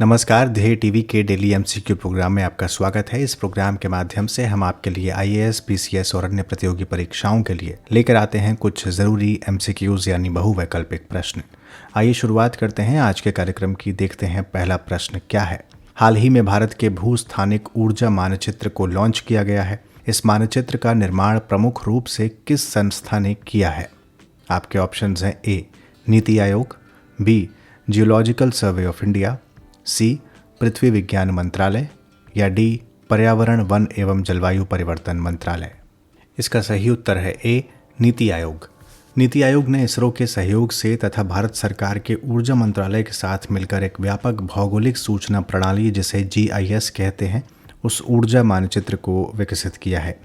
नमस्कार, ध्येय टीवी के डेली एमसीक्यू प्रोग्राम में आपका स्वागत है। इस प्रोग्राम के माध्यम से हम आपके लिए आईएएस, पीसीएस और अन्य प्रतियोगी परीक्षाओं के लिए लेकर आते हैं कुछ ज़रूरी एमसीक्यूज यानी बहुवैकल्पिक प्रश्न। आइए शुरुआत करते हैं आज के कार्यक्रम की। देखते हैं पहला प्रश्न क्या है। हाल ही में भारत के भूस्थानिक ऊर्जा मानचित्र को लॉन्च किया गया है। इस मानचित्र का निर्माण प्रमुख रूप से किस संस्था ने किया है? आपके ऑप्शंस हैं A NITI Aayog, B geological survey of India, C पृथ्वी विज्ञान मंत्रालय या डी पर्यावरण वन एवं जलवायु परिवर्तन मंत्रालय। इसका सही उत्तर है ए नीति आयोग। नीति आयोग ने इसरो के सहयोग से तथा भारत सरकार के ऊर्जा मंत्रालय के साथ मिलकर एक व्यापक भौगोलिक सूचना प्रणाली जिसे जीआईएस कहते हैं उस ऊर्जा मानचित्र को विकसित किया है।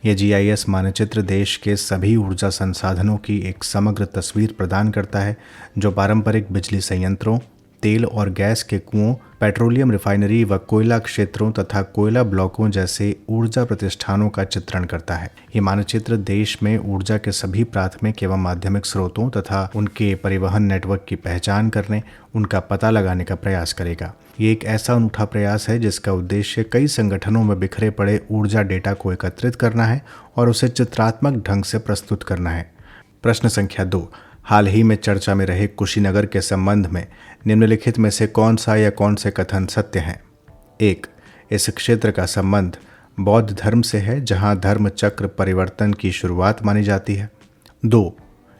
यह जीआईएस मानचित्र देश के सभी ऊर्जा संसाधनों की एक समग्र तस्वीर प्रदान करता है जो पारंपरिक बिजली संयंत्रों, तेल और गैस के कुओं, पेट्रोलियम रिफाइनरी व कोयला क्षेत्रों तथा कोयला ब्लॉकों जैसे ऊर्जा प्रतिष्ठानों का चित्रण करता है। ये मानचित्र देश में ऊर्जा के सभी प्राथमिक एवं माध्यमिक स्रोतों तथा उनके परिवहन नेटवर्क की पहचान करने, उनका पता लगाने का प्रयास करेगा। ये एक ऐसा अनूठा प्रयास है जिसका उद्देश्य कई संगठनों में बिखरे पड़े ऊर्जा डेटा को एकत्रित करना है और उसे चित्रात्मक ढंग से प्रस्तुत करना है। प्रश्न संख्या 2। हाल ही में चर्चा में रहे कुशीनगर के संबंध में निम्नलिखित में से कौन सा या कौन से कथन सत्य हैं? 1. इस क्षेत्र का संबंध बौद्ध धर्म से है जहां धर्म चक्र परिवर्तन की शुरुआत मानी जाती है। 2.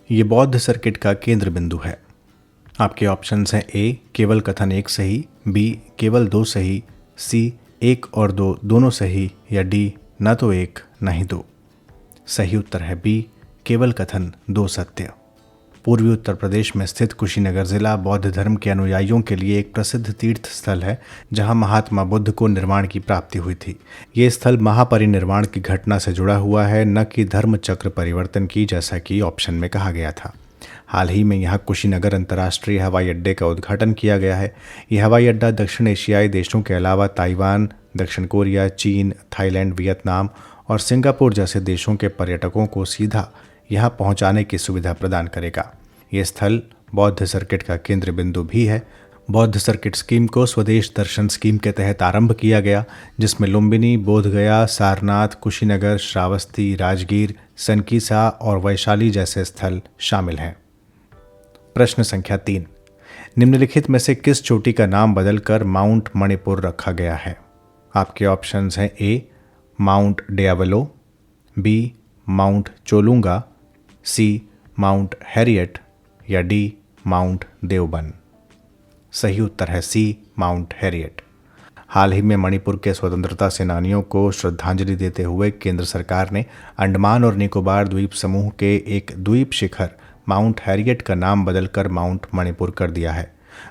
ये बौद्ध सर्किट का केंद्र बिंदु है। आपके ऑप्शंस हैं ए केवल कथन 1 सही, बी केवल 2 सही, सी 1 और 2 दोनों सही या डी न तो 1 न ही 2। सही उत्तर है बी केवल कथन 2 सत्य। पूर्वी उत्तर प्रदेश में स्थित कुशीनगर जिला बौद्ध धर्म के अनुयायियों के लिए एक प्रसिद्ध तीर्थ स्थल है जहां महात्मा बुद्ध को निर्वाण की प्राप्ति हुई थी। ये स्थल महापरिनिर्वाण की घटना से जुड़ा हुआ है, न कि धर्म चक्र परिवर्तन की, जैसा कि ऑप्शन में कहा गया था। हाल ही में यहाँ कुशीनगर अंतर्राष्ट्रीय हवाई अड्डे का उद्घाटन किया गया है। यह हवाई अड्डा दक्षिण एशियाई देशों के अलावा ताइवान, दक्षिण कोरिया, चीन, थाईलैंड, वियतनाम और सिंगापुर जैसे देशों के पर्यटकों को सीधा यहाँ पहुँचाने की सुविधा प्रदान करेगा। ये स्थल बौद्ध सर्किट का केंद्र बिंदु भी है। बौद्ध सर्किट स्कीम को स्वदेश दर्शन स्कीम के तहत आरंभ किया गया जिसमें लुम्बिनी, बोधगया, सारनाथ, कुशीनगर, श्रावस्ती, राजगीर, सनकीसा और वैशाली जैसे स्थल शामिल हैं। प्रश्न संख्या 3। निम्नलिखित में से किस चोटी का नाम बदलकर माउंट मणिपुर रखा गया है? आपके ऑप्शंस हैं ए माउंट डियावलो, बी माउंट चोलुंगा, सी माउंट हैरियट या डी माउंट देवबन। सही उत्तर है सी माउंट हैरियट। हाल ही में मणिपुर के स्वतंत्रता सेनानियों को श्रद्धांजलि देते हुए केंद्र सरकार ने अंडमान और निकोबार द्वीप समूह के एक द्वीप शिखर माउंट हैरियट का नाम बदलकर माउंट मणिपुर कर दिया है।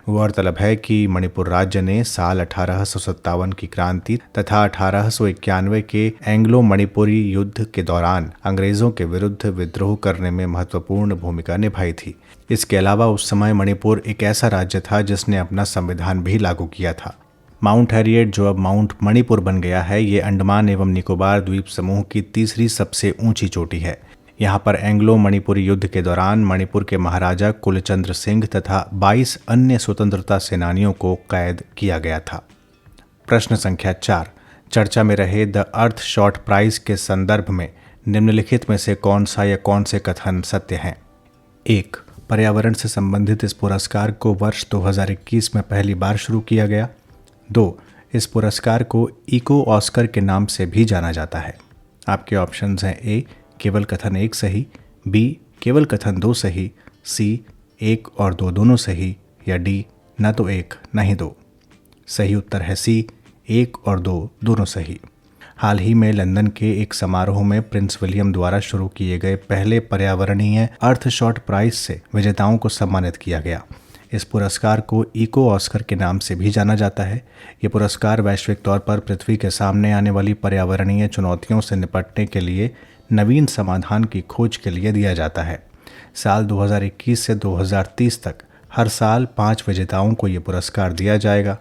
गौरतलब है कि मणिपुर राज्य ने साल 1857 की क्रांति तथा 1891 के एंग्लो मणिपुरी युद्ध के दौरान अंग्रेजों के विरुद्ध विद्रोह करने में महत्वपूर्ण भूमिका निभाई थी। इसके अलावा उस समय मणिपुर एक ऐसा राज्य था जिसने अपना संविधान भी लागू किया था। माउंट हैरियट जो अब माउंट मणिपुर बन गया है, ये अंडमान एवं निकोबार द्वीप समूह की तीसरी सबसे ऊंची चोटी है। यहाँ पर एंग्लो मणिपुरी युद्ध के दौरान मणिपुर के महाराजा कुलचंद्र सिंह तथा 22 अन्य स्वतंत्रता सेनानियों को कैद किया गया था। प्रश्न संख्या 4। चर्चा में रहे द अर्थ शॉट प्राइज के संदर्भ में निम्नलिखित में से कौन सा या कौन से कथन सत्य हैं? 1. पर्यावरण से संबंधित इस पुरस्कार को वर्ष 2021 में पहली बार शुरू किया गया। 2. इस पुरस्कार को इको ऑस्कर के नाम से भी जाना जाता है। आपके ऑप्शंस हैं ए केवल कथन 1 सही, बी केवल कथन 2 सही, सी 1 और 2 दोनों सही या डी न तो 1 न ही 2। सही उत्तर है सी 1 और 2 दोनों सही। हाल ही में लंदन के एक समारोह में प्रिंस विलियम द्वारा शुरू किए गए पहले पर्यावरणीय अर्थशॉट प्राइज से विजेताओं को सम्मानित किया गया। इस पुरस्कार को इको ऑस्कर के नाम से भी जाना जाता है। ये पुरस्कार वैश्विक तौर पर पृथ्वी के सामने आने वाली पर्यावरणीय चुनौतियों से निपटने के लिए नवीन समाधान की खोज के लिए दिया जाता है। साल 2021 से 2030 तक हर साल 5 विजेताओं को ये पुरस्कार दिया जाएगा।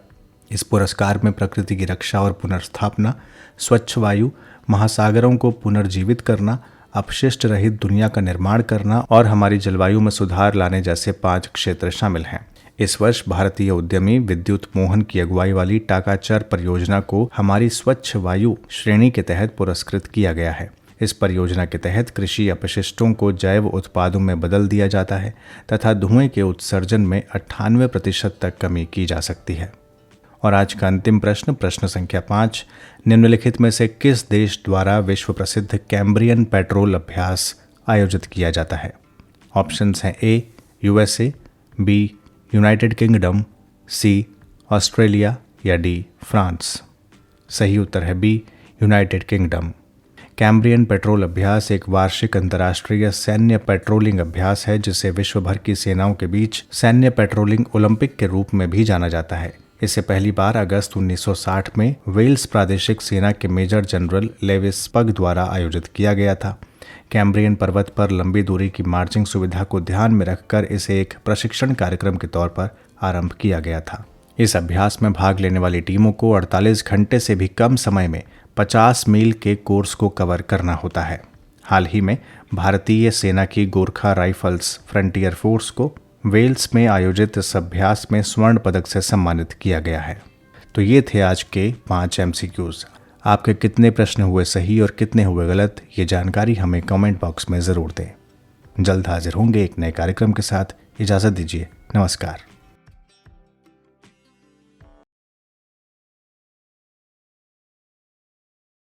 इस पुरस्कार में प्रकृति की रक्षा और पुनर्स्थापना, स्वच्छ वायु, महासागरों को पुनर्जीवित करना, अपशिष्ट रहित दुनिया का निर्माण करना और हमारी जलवायु में सुधार लाने जैसे 5 क्षेत्र शामिल हैं। इस वर्ष भारतीय उद्यमी विद्युत मोहन की अगुवाई वाली टाकाचर परियोजना को हमारी स्वच्छ वायु श्रेणी के तहत पुरस्कृत किया गया है। इस परियोजना के तहत कृषि अपशिष्टों को जैव उत्पादों में बदल दिया जाता है तथा धुएं के उत्सर्जन में 98% तक कमी की जा सकती है। और आज का अंतिम प्रश्न, प्रश्न संख्या 5, निम्नलिखित में से किस देश द्वारा विश्व प्रसिद्ध कैम्ब्रियन पेट्रोल अभ्यास आयोजित किया जाता है? ऑप्शंस हैं A USA, B United Kingdom, C Australia या डी फ्रांस। सही उत्तर है B United Kingdom. Cambrian patrol अभ्यास एक वार्षिक अंतर्राष्ट्रीय सैन्य पेट्रोलिंग अभ्यास है जिसे विश्व भर की सेनाओं के बीच सैन्य पेट्रोलिंग ओलंपिक के रूप में भी जाना जाता है। इसे पहली बार अगस्त 1960 में वेल्स प्रादेशिक सेना के मेजर जनरल लेविस पग द्वारा आयोजित किया गया था। कैम्ब्रियन पर्वत पर लंबी दूरी की मार्चिंग सुविधा को ध्यान में रखकर इसे एक प्रशिक्षण कार्यक्रम के तौर पर आरंभ किया गया था। इस अभ्यास में भाग लेने वाली टीमों को 48 घंटे से भी कम समय में 50 मील के कोर्स को कवर करना होता है। हाल ही में भारतीय सेना की गोरखा राइफल्स फ्रंटियर फोर्स को वेल्स में आयोजित इस अभ्यास में स्वर्ण पदक से सम्मानित किया गया है। तो ये थे आज के 5 MCQs। आपके कितने प्रश्न हुए सही और कितने हुए गलत, ये जानकारी हमें कमेंट बॉक्स में ज़रूर दें। जल्द हाजिर होंगे एक नए कार्यक्रम के साथ। इजाज़त दीजिए। नमस्कार।